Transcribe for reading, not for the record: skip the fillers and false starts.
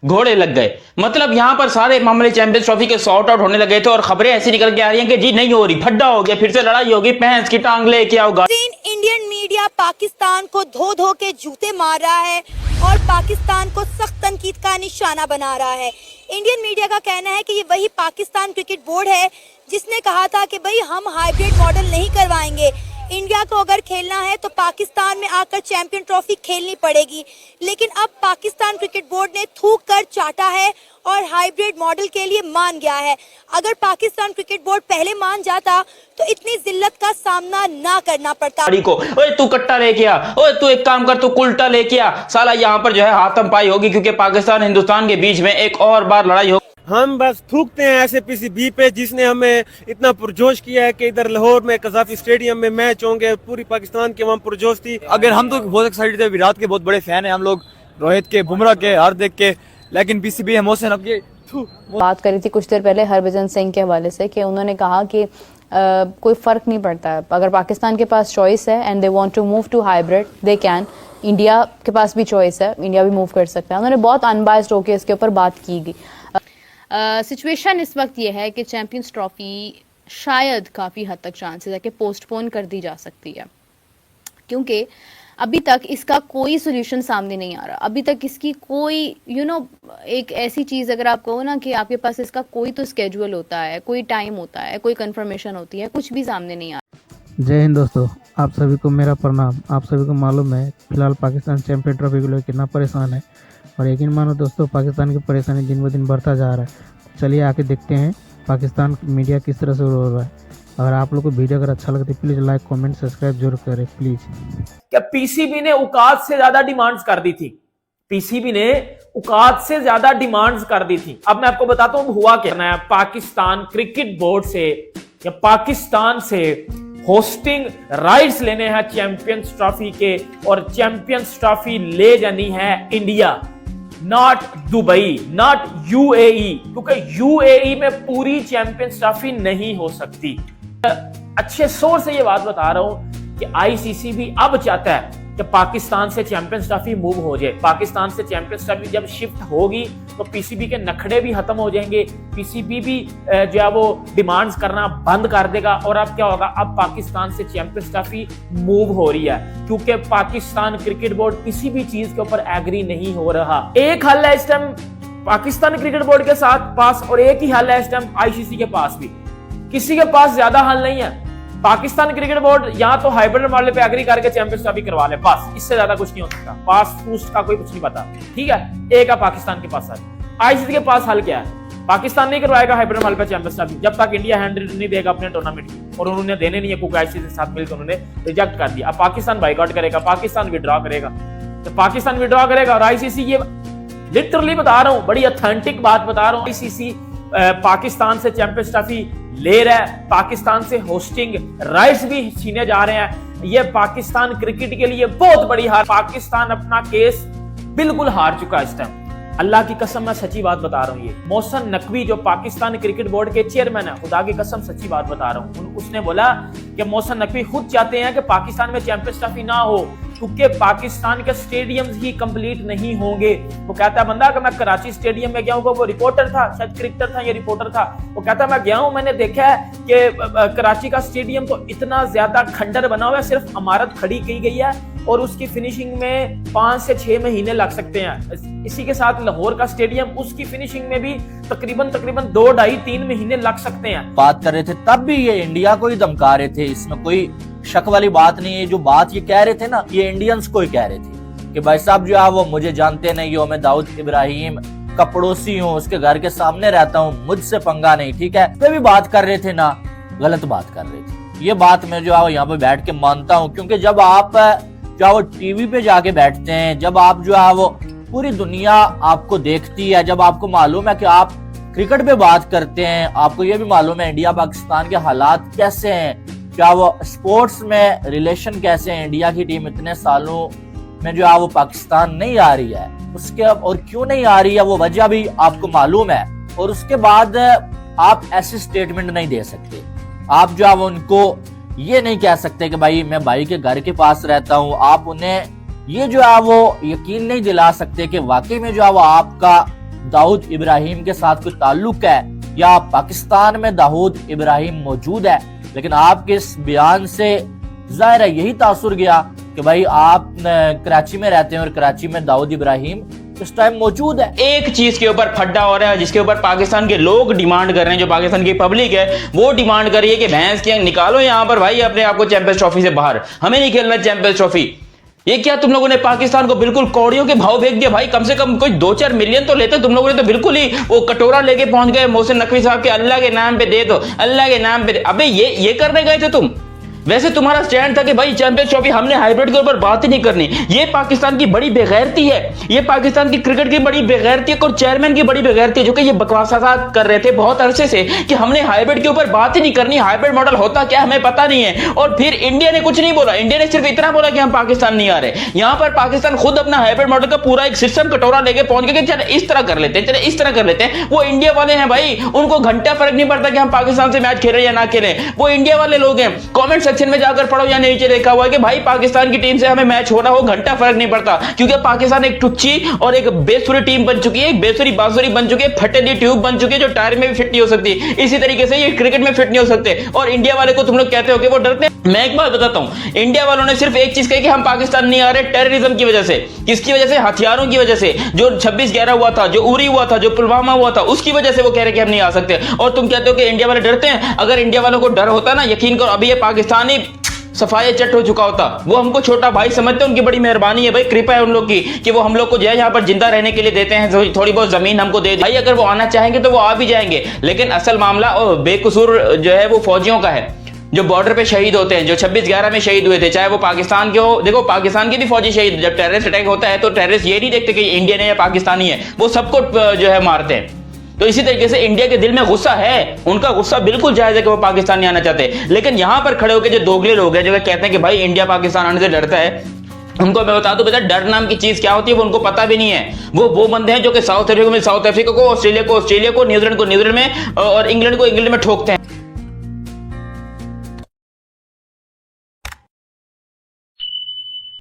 घोड़े लग गए। मतलब यहाँ पर सारे मामले चैंपियंस ट्रॉफी के सॉर्ट आउट होने लगे थे और खबरें ऐसी निकल के आ रही हैं कि जी नहीं हो रही, फड्डा हो गया, फिर से लड़ाई होगी, भैंस की टांग लेके आओ। इंडियन मीडिया पाकिस्तान को धो धो के जूते मार रहा है और पाकिस्तान को सख्त तनकीद का निशाना बना रहा है। इंडियन मीडिया का कहना है कि ये वही पाकिस्तान क्रिकेट बोर्ड है जिसने कहा था कि भाई हम हाइब्रिड मॉडल नहीं करवाएंगे, इंडिया को अगर खेलना है तो पाकिस्तान में आकर चैंपियन ट्रॉफी खेलनी पड़ेगी। लेकिन अब पाकिस्तान क्रिकेट बोर्ड ने थूक कर चाटा है और हाइब्रिड मॉडल के लिए मान गया है। अगर पाकिस्तान क्रिकेट बोर्ड पहले मान जाता तो इतनी जिल्लत का सामना ना करना पड़ता। ओए तू कट्टा लेके आ, ओए तू एक काम कर, तू कुल्टा लेके आ, साला यहाँ पर जो है हाथम पाई होगी, क्योंकि पाकिस्तान हिंदुस्तान के बीच में एक और बार लड़ाई होगी। हम बस थूकते हैं ऐसे पीसीबी पे जिसने हमें इतना पुरजोश किया है कि इधर लाहौर में कज़ाफी स्टेडियम में मैच होंगे, पूरी पाकिस्तान की वहाँ पुरजोश थी। अगर हम तो बहुत एक्साइटेड थे, विराट के बहुत बड़े फैन हैं हम लोग, रोहित के, बुमराह के, हार्दिक के, लेकिन पीसीबी है मोहसिन अब ये बात करी थी कुछ देर पहले हरभजन सिंह के हवाले से कि उन्होंने कहा कि कोई फर्क नहीं पड़ता है, अगर पाकिस्तान के पास चॉइस है and they want to move to hybrid they can, India के पास भी चॉइस है, इंडिया भी मूव कर सकता है। उन्होंने बहुत अनबायस्ड होकर इसके ऊपर बात की गई। सिचुएशन इस वक्त ये है कि चैंपियंस ट्रॉफी शायद काफ़ी हद तक चांसेस है कि पोस्टपोन कर दी जा सकती है, क्योंकि अभी तक इसका कोई सोल्यूशन सामने नहीं आ रहा। अभी तक इसकी कोई एक ऐसी चीज़ अगर आप कहो ना कि आपके पास इसका कोई तो स्केड्यूल होता है, कोई टाइम होता है, कोई कंफर्मेशन होती है, कुछ भी सामने नहीं आ रहा। जय हिंद दोस्तों, आप सभी को मेरा प्रणाम। आप सभी को मालूम है फिलहाल पाकिस्तान चैंपियन ट्रॉफी को लेकर कितना परेशान है, और यकीन मानो दोस्तों पाकिस्तान की परेशानी दिन ब दिन बढ़ता जा रहा है। चलिए आके देखते हैं पाकिस्तान मीडिया किस तरह से रो रहा है। अगर आप लोग को वीडियो अगर अच्छा लगता है प्लीज़ लाइक कमेंट सब्सक्राइब जरूर करें प्लीज़। क्या पीसीबी ने औकात से ज्यादा डिमांड्स कर दी थी? पीसीबी ने औकात से ज्यादा डिमांड्स कर दी थी। अब मैं आपको बताता हूं हुआ क्या है। पाकिस्तान क्रिकेट बोर्ड से या पाकिस्तान से होस्टिंग राइट्स लेने हैं चैंपियंस ट्रॉफी के, और चैंपियंस ट्रॉफी ले जानी है India, not Dubai, not UAE, क्योंकि यूएई में पूरी चैंपियंस ट्रॉफी नहीं हो सकती। अच्छे सोर्स से ये बात बता रहा हूं कि आईसीसी भी अब चाहता है कि पाकिस्तान से चैंपियंस ट्रॉफी मूव हो जाए। पाकिस्तान से चैंपियंस ट्रॉफी जब शिफ्ट होगी तो पीसीबी के नखड़े भी खत्म हो जाएंगे, पीसीबी भी जो है वो डिमांड्स करना बंद कर देगा। और अब क्या होगा, अब पाकिस्तान से चैंपियंस ट्रॉफी मूव हो रही है, क्योंकि पाकिस्तान क्रिकेट बोर्ड किसी भी चीज के ऊपर एग्री नहीं हो रहा। एक हल है इस टाइम पाकिस्तान क्रिकेट बोर्ड के साथ पास, और एक ही हल है इस टाइम आईसीसी के पास भी। किसी के पास ज्यादा हल नहीं है। पाकिस्तान क्रिकेट बोर्ड या तो हाइब्रिड मॉडल पे एग्री करके चैंपियंस ट्रॉफी करवा ले, बस, इससे ज्यादा कुछ नहीं हो सकता। पास पूस्ट का कोई कुछ नहीं पता, ठीक है। एक है पाकिस्तान के पास हल। आईसीसी के पास हल क्या है? पाकिस्तान नहीं करवाएगा हाइब्रिड मॉडल पे चैंपियंस ट्रॉफी जब तक इंडिया हैंड नहीं देगा अपने टूर्नामेंट की, और उन्होंने देने नहीं है क्योंकि आईसीसी के साथ मिलकर उन्होंने रिजेक्ट कर दिया। अब पाकिस्तान बाइकआउट करेगा, पाकिस्तान विड्रॉ करेगा, तो पाकिस्तान विड्रॉ करेगा और आईसीसी, ये लिटरली बता रहा हूं, बड़ी ऑथेंटिक बात बता रहा हूं, आईसीसी पाकिस्तान से चैंपियंस ट्रॉफी ले रहा है, पाकिस्तान से होस्टिंग राइट्स भी छीने जा रहे हैं। ये पाकिस्तान क्रिकेट के लिए बहुत बड़ी हार। पाकिस्तान अपना केस बिल्कुल हार चुका है इस टाइम। अल्लाह की कसम मैं सच्ची बात बता रहा हूँ। ये मोहसिन नकवी जो पाकिस्तान क्रिकेट बोर्ड के चेयरमैन है, खुदा की कसम सच्ची बात बता रहा हूँ, उसने बोला कि मोहसिन नकवी खुद चाहते हैं कि पाकिस्तान में चैंपियंस ट्रॉफी ना हो, क्योंकि पाकिस्तान के स्टेडियम्स ही कंप्लीट नहीं होंगे। वो कहता है बंदा कि मैं कराची स्टेडियम में गया हूँ, वो रिपोर्टर था, शायद क्रिकेटर था या रिपोर्टर था, वो कहता है मैं गया हूँ, मैंने देखा है कि कराची का स्टेडियम तो इतना ज्यादा खंडर बना हुआ है, सिर्फ इमारत खड़ी की गई है और उसकी फिनिशिंग में 5 से 6 महीने लग सकते हैं। इसी के साथ लाहौर का स्टेडियम, उसकी फिनिशिंग में भी तकरीबन 2, 2.5-3 महीने लग सकते हैं। बात कर रहे थे तब भी ये इंडिया को ही धमका रहे थे, इसमें कोई शक वाली बात नहीं है। जो बात ये कह रहे थे ना, ये इंडियंस को ही कह रहे थे कि भाई साहब जो है वो मुझे जानते नहीं हो, मैं दाऊद इब्राहिम का पड़ोसी हूँ, उसके घर के सामने रहता हूँ, मुझसे पंगा नहीं, ठीक है। वे भी बात कर रहे थे ना, गलत बात कर रहे थे। ये बात मैं जो है यहाँ पे बैठ के मानता हूँ, क्योंकि जब आप जो है वो टीवी पे जाके बैठते हैं, जब आप जो है वो पूरी दुनिया आपको देखती है, जब आपको मालूम है कि आप क्रिकेट पे बात करते हैं, आपको ये भी मालूम है इंडिया पाकिस्तान के हालात कैसे हैं, क्या वो स्पोर्ट्स में रिलेशन कैसे हैं, इंडिया की टीम इतने सालों में जो है वो पाकिस्तान नहीं आ रही है, उसके और क्यों नहीं आ रही है वो वजह भी आपको मालूम है, और उसके बाद आप ऐसे स्टेटमेंट नहीं दे सकते। आप जो है वो उनको ये नहीं कह सकते कि भाई मैं भाई के घर के पास रहता हूँ। आप उन्हें ये जो है वो यकीन नहीं दिला सकते कि वाकई में जो है वो आपका दाऊद इब्राहिम के साथ कोई ताल्लुक है या पाकिस्तान में दाऊद इब्राहिम मौजूद है, लेकिन आपके इस बयान से जाहिर है यही तासुर गया कि भाई आप कराची में रहते हैं और कराची में दाऊद इब्राहिम इस टाइम मौजूद है। एक चीज के ऊपर फड्डा हो रहा है जिसके ऊपर पाकिस्तान के लोग डिमांड कर रहे हैं, जो पाकिस्तान की पब्लिक है वो डिमांड कर रही है कि भैंस की निकालो यहाँ पर भाई अपने आप को चैंपियंस ट्रॉफी से बाहर, हमें नहीं खेलना चैंपियंस ट्रॉफी। ये क्या तुम लोगों ने पाकिस्तान को बिल्कुल कौड़ियों के भाव फेंक दिया भाई, कम से कम कोई 2-4 मिलियन तो लेते, तुम लोगों ने तो बिल्कुल ही वो कटोरा लेके पहुंच गए मोहसिन नकवी साहब के अल्लाह के नाम पे दे दो, अल्लाह के नाम पे। अबे ये करने गए थे तुम? वैसे तुम्हारा स्टैंड था कि भाई चैंपियंस ट्रॉफी हमने हाइब्रिड के ऊपर बात ही नहीं करनी। ये पाकिस्तान की बड़ी बेगैरती है, ये पाकिस्तान की क्रिकेट की बड़ी बेगैरती है और चेयरमैन की बड़ी बेगैरती है जो कि ये बकवासात कर रहे थे बहुत अरसे से कि हमने हाइब्रिड के ऊपर बात ही नहीं करनी, हाइब्रिड मॉडल होता क्या हमें पता नहीं है। और फिर इंडिया ने कुछ नहीं बोला, इंडिया ने सिर्फ इतना बोला कि हम पाकिस्तान नहीं आ रहे। यहां पर पाकिस्तान खुद अपना हाइब्रिड मॉडल का पूरा एक सिस्टम कटोरा लेके पहुंच गए कि चल इस तरह कर लेते हैं, चले इस तरह कर लेते हैं। वो इंडिया वाले हैं भाई, उनको घंटा फर्क नहीं पड़ता कि हम पाकिस्तान से मैच खेलें या ना खेलें, वो इंडिया वाले लोग हैं। कॉमेंट सेक्शन में जाकर पढ़ो या नीचे लिखा हुआ है कि भाई पाकिस्तान की टीम से हमें मैच हो रहा हो घंटा फर्क नहीं पड़ता, क्योंकि पाकिस्तान एक टुच्ची और एक बेसुरी टीम बन चुकी है, बेसुरी बांसुरी बन चुकी है, फटेली ट्यूब बन चुकी है जो टायर में भी फिट नहीं हो सकती। इसी तरीके से ये क्रिकेट में फिट नहीं हो सकते। और इंडिया वाले को तुम लोग कहते हो कि वो डरते हैं। मैं एक बात बताता हूं, इंडिया वालों ने सिर्फ एक चीज कही कि हम पाकिस्तान नहीं आ रहे टेररिज्म की वजह से। किसकी वजह से? हथियारों की वजह से। जो 26/11 हुआ था, जो उरी हुआ था, जो पुलवामा हुआ था, उसकी वजह से वो कह रहे कि हम नहीं आ सकते। और तुम कहते हो कि इंडिया वाले डरते हैं। अगर इंडिया वालों को डर होता ना, यकीन करो अभी ये पाकिस्तानी सफाई चट हो चुका होता। वो हमको छोटा भाई समझते हैं, उनकी बड़ी मेहरबानी है भाई, कृपा है उन लोग की कि वो हम लोग को जो है यहाँ पर जिंदा रहने के लिए देते हैं, थोड़ी बहुत जमीन हमको दे दी। भाई अगर वो आना चाहेंगे तो वो आ भी जाएंगे, लेकिन असल मामला बेकसूर जो है वो फौजियों का है जो बॉर्डर पे शहीद होते हैं, जो 26/11 में शहीद हुए थे, चाहे वो पाकिस्तान के हो। देखो पाकिस्तान के भी फौजी शहीद, जब टेररिस्ट अटैक होता है तो टेररिस्ट ये नहीं देखते कि इंडियन है या पाकिस्तानी है, वो सबको जो है मारते हैं। तो इसी तरीके से इंडिया के दिल में गुस्सा है, उनका गुस्सा बिल्कुल जायज है कि वो पाकिस्तान नहीं आना चाहते। लेकिन यहां पर खड़े होकर जो दोगले लोग हैं जो कहते हैं कि भाई इंडिया पाकिस्तान आने से डरता है, उनको मैं बता दूं बेटा डर नाम की चीज क्या होती है वो उनको पता भी नहीं है। वो बंदे हैं जो कि साउथ अफ्रीका में साउथ अफ्रीका को, ऑस्ट्रेलिया को ऑस्ट्रेलिया को, न्यूजीलैंड को न्यूजीलैंड में और इंग्लैंड को इंग्लैंड में ठोकते हैं।